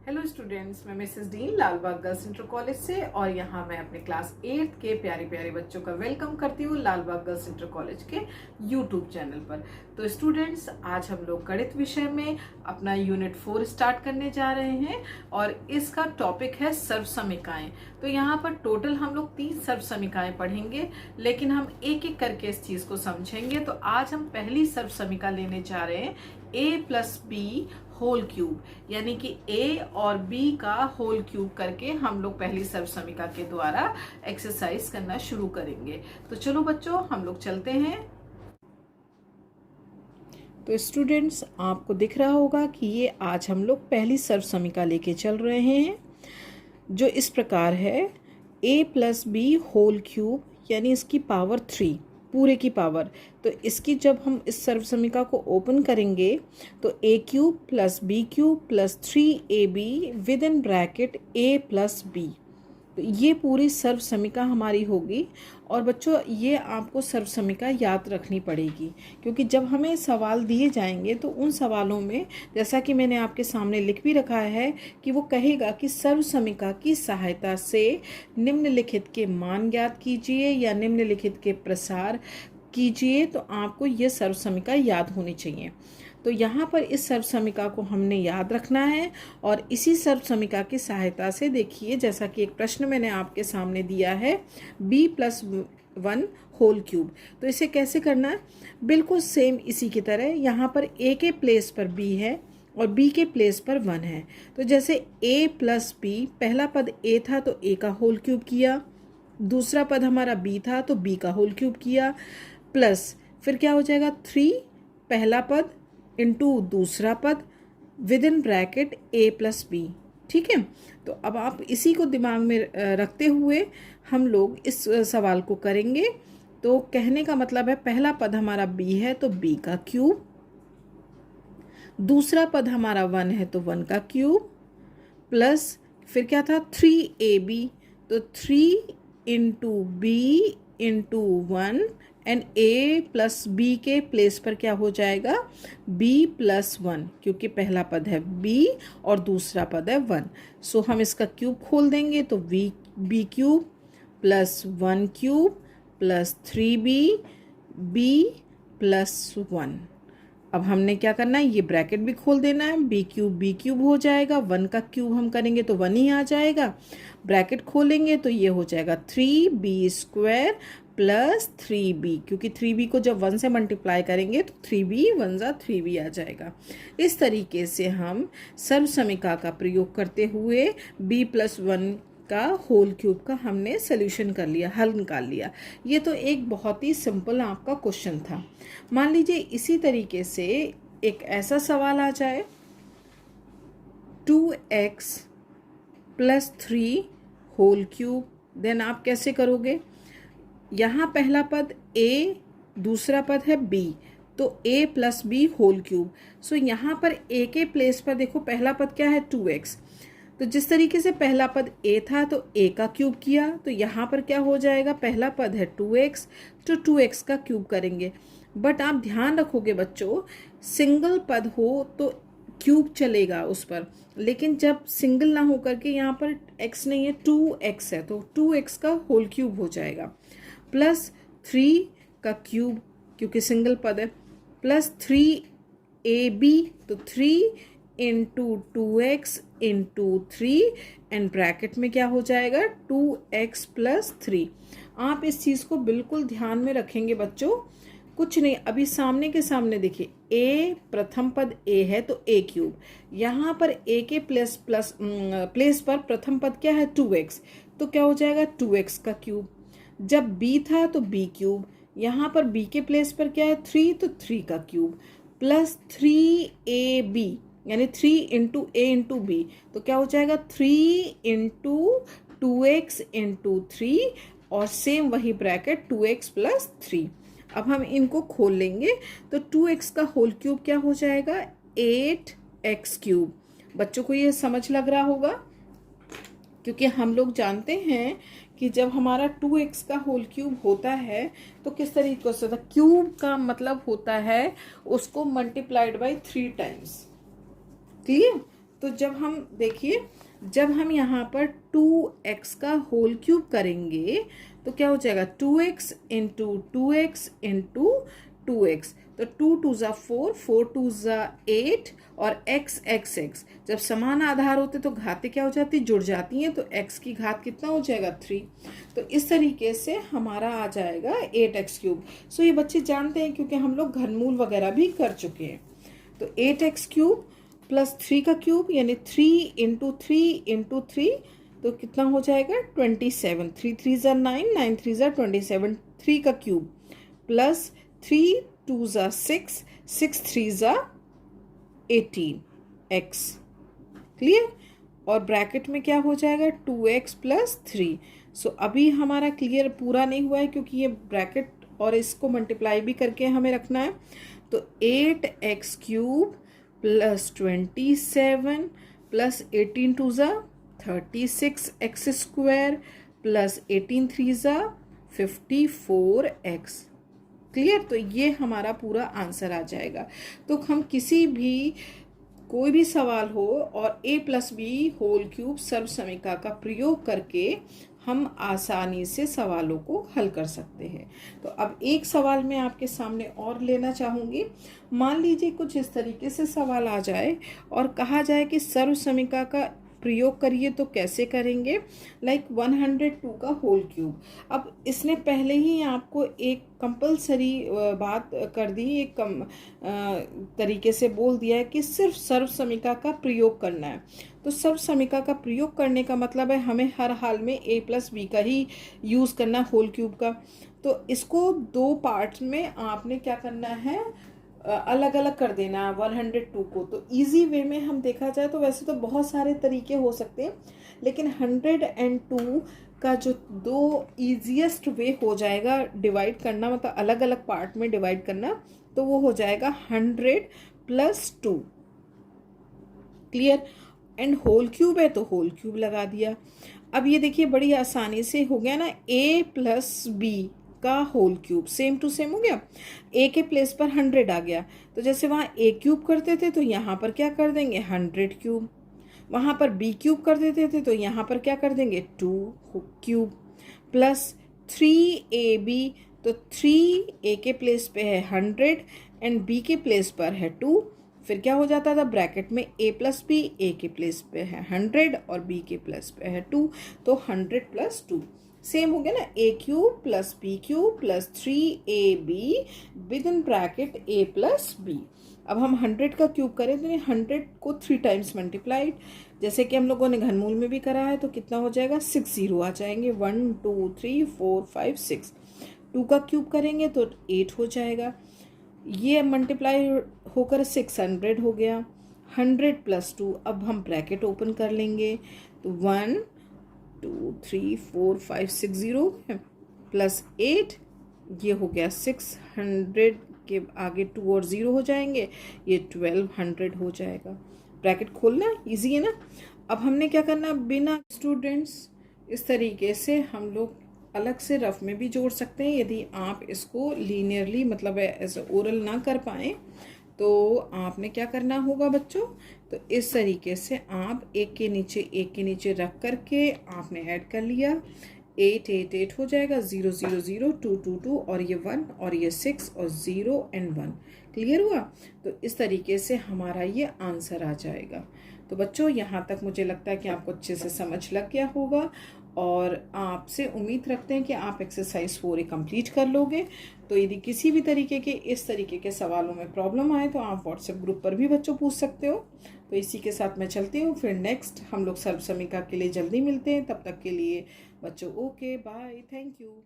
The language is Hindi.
हेलो स्टूडेंट्स, मैं Mrs Dean Lalbagh girls inter college से और यहाँ मैं अपने क्लास 8 के प्यारे प्यारे बच्चों का वेलकम करती हूँ लालबाग गर्ल्स इंटर कॉलेज के यूट्यूब चैनल पर। तो स्टूडेंट्स, आज हम लोग गणित विषय में अपना यूनिट 4 स्टार्ट करने जा रहे हैं और इसका टॉपिक है सर्वसमीकाएं। तो यहाँ पर टोटल हम लोग 3 सर्वसमीकाएं पढ़ेंगे, लेकिन हम एक एक करके इस चीज को समझेंगे। तो आज हम पहली सर्वसमीका लेने जा रहे हैं a+b होल क्यूब, यानी कि a और b का होल क्यूब करके हम लोग पहली सर्वसमीका के द्वारा एक्सरसाइज करना शुरू करेंगे। तो चलो बच्चों, हम लोग चलते हैं। तो स्टूडेंट्स, आपको दिख रहा होगा कि ये आज हम लोग पहली सर्वसमीका लेके चल रहे हैं, जो इस प्रकार है a+b होल क्यूब, यानी इसकी पावर 3, पूरे की पावर। तो इसकी जब हम इस सर्वसमीका को ओपन करेंगे तो a³ + b³ + 3ab with in bracket a+b, तो ये पूरी सर्वसमीका हमारी होगी। और बच्चों, ये आपको सर्वसमीका याद रखनी पड़ेगी, क्योंकि जब हमें सवाल दिए जाएंगे तो उन सवालों में, जैसा कि मैंने आपके सामने लिख भी रखा है, कि वो कहेगा कि सर्वसमीका की सहायता से निम्नलिखित के मान ज्ञात कीजिए या निम्नलिखित के प्रसार कीजिए। तो आपको ये सर्वसमीका याद होनी चाहिए। तो यहाँ पर इस सर्वसमीका को हमने याद रखना है और इसी सर्वसमीका की सहायता से देखिए, जैसा कि एक प्रश्न मैंने आपके सामने दिया है, b+1 होल क्यूब। तो इसे कैसे करना है? बिल्कुल सेम इसी की तरह। यहाँ पर a के प्लेस पर b है और b के प्लेस पर 1 है। तो जैसे a+b, पहला पद a था तो a का होल क्यूब किया, दूसरा पद हमारा b था तो b का होल क्यूब किया, प्लस फिर क्या हो जाएगा 3 पहला पद इंटू दूसरा पद विद इन ब्रैकेट a+b। ठीक है, तो अब आप इसी को दिमाग में रखते हुए हम लोग इस सवाल को करेंगे। तो कहने का मतलब है, पहला पद हमारा b है तो b का क्यूब, दूसरा पद हमारा 1 है तो 1 का क्यूब, प्लस फिर क्या था 3ab, तो 3 into b into 1 and a+b के प्लेस पर क्या हो जाएगा b+1, क्योंकि पहला पद है b और दूसरा पद है 1। सो हम इसका क्यूब खोल देंगे तो b³ + 1 क्यूब + 3b b+1। अब हमने क्या करना है, ये ब्रैकेट भी खोल देना है, b³ हो जाएगा, 1 का क्यूब हम करेंगे तो 1 ही आ जाएगा, ब्रैकेट खोलेंगे तो ये हो जाएगा 3b² + 3b, क्योंकि 3b को जब 1 से मल्टीप्लाई करेंगे तो 3b 1 × 3b आ जाएगा। इस तरीके से हम सर्वसमीका का प्रयोग करते हुए b+1 का होल क्यूब का हमने सोल्यूशन कर लिया, हल निकाल लिया। ये तो एक बहुत ही सिंपल आपका क्वेश्चन था। मान लीजिए इसी तरीके से एक ऐसा सवाल आ जाए, 2x + 3 होल क्यूब, देन आप कैसे करोगे? यहाँ पहला पद a, दूसरा पद है b, तो a+b होल क्यूब। सो यहाँ पर a के प्लेस पर देखो, पहला पद क्या है 2x, तो जिस तरीके से पहला पद a था तो a का क्यूब किया, तो यहाँ पर क्या हो जाएगा, पहला पद है 2x तो 2x का क्यूब करेंगे। बट आप ध्यान रखोगे बच्चों, सिंगल पद हो तो क्यूब चलेगा उस पर, लेकिन जब सिंगल ना हो करके यहाँ पर x नहीं है 2x है तो 2x का होल क्यूब हो जाएगा, प्लस 3 का क्यूब क्योंकि सिंगल पद है, प्लस 3ab, तो 3 into 2x into 3 and bracket में क्या हो जाएगा 2x + 3। आप इस चीज़ को बिल्कुल ध्यान में रखेंगे बच्चों, कुछ नहीं। अभी सामने के सामने देखिए, a प्रथम पद a है तो a³, यहाँ पर a के प्लेस पर प्रथम पद क्या है 2x, तो क्या हो जाएगा 2x का क्यूब। जब b था तो b³, यहाँ पर b के प्लेस पर क्या है 3, तो 3 का क्यूब, प्लस 3ab, यानी 3 इंटू a इंटू b, तो क्या हो जाएगा 3 इंटू 2x इंटू 3 और सेम वही ब्रैकेट 2x + 3। अब हम इनको खोल लेंगे तो 2x का होल क्यूब क्या हो जाएगा 8x³। बच्चों को ये समझ लग रहा होगा, क्योंकि हम लोग जानते हैं कि जब हमारा 2x का होल क्यूब होता है तो किस तरीके से होता है, क्यूब का मतलब होता है उसको मल्टीप्लाइड बाय 3 टाइम्स। क्लियर? तो जब हम देखिए, जब हम यहाँ पर 2x का होल क्यूब करेंगे तो क्या हो जाएगा, 2x into 2x into 2x, तो 2 2 ज़ा 4, 4 2 ज़ा 8 और x x x, जब समान आधार होते तो घातें क्या हो जाती, जुड़ जाती हैं, तो x की घात कितना हो जाएगा 3। तो इस तरीके से हमारा आ जाएगा 8x क्यूब। सो ये बच्चे जानते हैं क्योंकि हम लोग घनमूल वगैरह भी कर चुके हैं। तो 8x क्यूब प्लस 3 का क्यूब यानी 3 इंटू 3 इंटू 3, तो कितना हो जाएगा 27, 3 3 ज़ा 9, 9 3 ज़ा 27, 3 का क्यूब प्लस 3 2 ज़ा 6, 6 3 ज़ा 18x। क्लियर। और ब्रैकेट में क्या हो जाएगा 2x प्लस 3। सो अभी हमारा क्लियर पूरा नहीं हुआ है क्योंकि ये ब्रैकेट और इसको मल्टीप्लाई भी करके हमें रखना है। तो 8x क्यूब प्लस 27 प्लस 18 2 ज़ा 36x स्क्वायर प्लस 18 3 ज़ा 54x। क्लियर। तो ये हमारा पूरा आंसर आ जाएगा। तो हम किसी भी कोई भी सवाल हो और a plus b whole cube सर्वसमीका का प्रयोग करके हम आसानी से सवालों को हल कर सकते हैं। तो अब एक सवाल मैं आपके सामने और लेना चाहूँगी। मान लीजिए कुछ इस तरीके से सवाल आ जाए और कहा जाए कि सर्वसमीका का प्रयोग करिए, तो कैसे करेंगे, लाइक 102 का होल क्यूब। अब इसने पहले ही आपको एक कंपलसरी बात कर दी, एक तरीके से बोल दिया है कि सिर्फ सर्वसमीका का प्रयोग करना है। तो सर्वसमीका का प्रयोग करने का मतलब है हमें हर हाल में a प्लस बी का ही यूज़ करना होल क्यूब का। तो इसको दो पार्ट्स में आपने क्या करना है, अलग अलग कर देना है 102 को। तो इजी वे में हम देखा जाए तो वैसे तो बहुत सारे तरीके हो सकते हैं, लेकिन 102 का जो दो ईजीएस्ट वे हो जाएगा डिवाइड करना, मतलब अलग अलग पार्ट में डिवाइड करना, तो वो हो जाएगा 100 plus 2। Clear. And whole cube है तो होल क्यूब लगा दिया। अब ये देखिए बड़ी आसानी से हो गया ना, a प्लस बी का whole cube same to same हो गया। a के प्लेस पर 100 आ गया, तो जैसे वहाँ a क्यूब करते थे तो यहाँ पर क्या कर देंगे 100 क्यूब, वहाँ पर b क्यूब कर देते थे तो यहाँ पर क्या कर देंगे 2 क्यूब, प्लस 3ab, तो 3a के प्लेस पे है 100 एंड b के प्लेस पर है 2। फिर क्या हो जाता था, ब्रैकेट में a प्लस बी, a के प्लेस पे है 100 और b के प्लेस पे है 2, तो 100 प्लस 2 सेम हो गया ना, a cube plus b cube plus 3ab with in bracket a plus b। अब हम 100 का क्यूब करें तो 100 को 3 टाइम्स मल्टीप्लाइड, जैसे कि हम लोगों ने घनमूल में भी करा है, तो कितना हो जाएगा 6 जीरो आ जाएंगे, 1 2 3 4 5 6। 2 का क्यूब करेंगे तो 8 हो जाएगा, ये मल्टीप्लाई होकर 600 हो गया। 100 प्लस 2, अब हम ब्रैकेट ओपन कर लेंगे तो 1 2 3 4 5 6 जीरो प्लस 8, ये हो गया 600 के आगे 2 और 0 हो जाएंगे, ये 1200 हो जाएगा। ब्रैकेट खोलना इजी है ना। अब हमने क्या करना, बिना स्टूडेंट्स इस तरीके से हम लोग अलग से रफ में भी जोड़ सकते हैं। यदि आप इसको लीनियरली मतलब ऐसे ओरल ना कर पाएँ तो आपने क्या करना होगा बच्चों, तो इस तरीके से आप एक के नीचे रख करके आपने ऐड कर लिया, 8 8 8 हो जाएगा, 0 0 0 2 2 2 और ये 1 और ये 6 और 0 एंड 1। क्लियर हुआ। तो इस तरीके से हमारा ये आंसर आ जाएगा। तो बच्चों यहाँ तक मुझे लगता है कि आपको अच्छे से समझ लग गया होगा और आपसे उम्मीद रखते हैं कि आप एक्सरसाइज 4 कंप्लीट कर लोगे। तो यदि किसी भी तरीके के इस तरीके के सवालों में प्रॉब्लम आए तो आप व्हाट्सएप ग्रुप पर भी बच्चों पूछ सकते हो। तो इसी के साथ मैं चलती हूँ, फिर नेक्स्ट हम लोग सर्वसमीका के लिए जल्दी मिलते हैं। तब तक के लिए बच्चों ओके बाय, थैंक यू।